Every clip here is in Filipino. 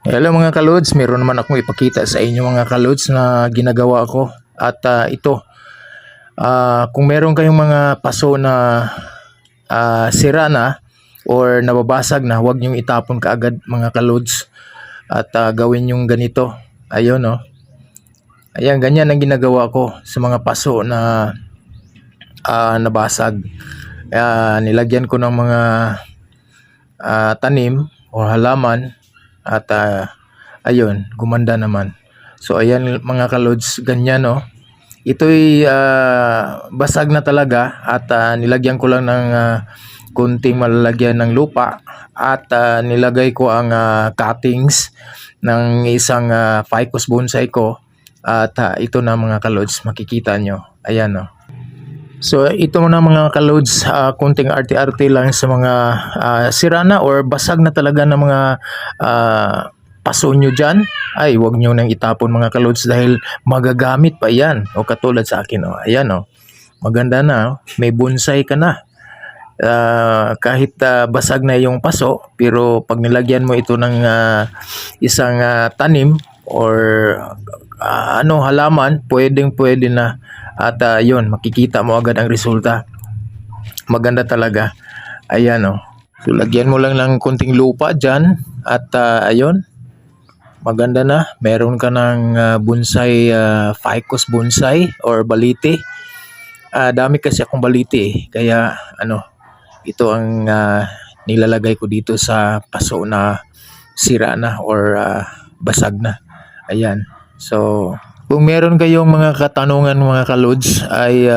Hello mga kalods, meron naman akong ipakita sa inyo mga kalods na ginagawa ko. At ito, kung meron kayong mga paso na sira na or nababasag na, huwag niyong itapon kaagad mga kalods. At gawin yung ganito. Ayun oh. Ayan, ganyan ang ginagawa ko sa mga paso na nabasag. Nilagyan ko ng mga tanim o halaman at ayun, gumanda naman. So ayan mga kalods, ganyan no. Ito'y basag na talaga at nilagyan ko lang ng kunting malalagyan ng lupa at nilagay ko ang cuttings ng isang ficus bonsai ko at ito na mga kalods, makikita nyo. Ayan no. So ito na mga kalods, kunting arte-arte lang sa mga sira na or basag na talaga ng mga paso nyo dyan. Ay huwag nyo nang itapon mga kalods dahil magagamit pa yan. O katulad sa akin, oh. Ayan oh. Maganda na, oh. May bonsai ka na. Kahit basag na yung paso, pero pag nilagyan mo ito ng isang tanim or halaman, pwede na. At yun, makikita mo agad ang resulta. Maganda talaga. Ayan oh. So lagyan mo lang ng kunting lupa dyan at ayun, maganda na. Meron ka ng bonsai, ficus bonsai or baliti. Dami kasi akong baliti kaya ito ang nilalagay ko dito sa paso na sira na or basag na. Ayan. So kung meron kayong mga katanungan mga kalods ay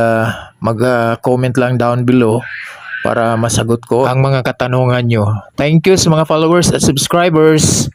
mag-comment lang down below para masagot ko ang mga katanungan nyo. Thank you sa mga followers at subscribers.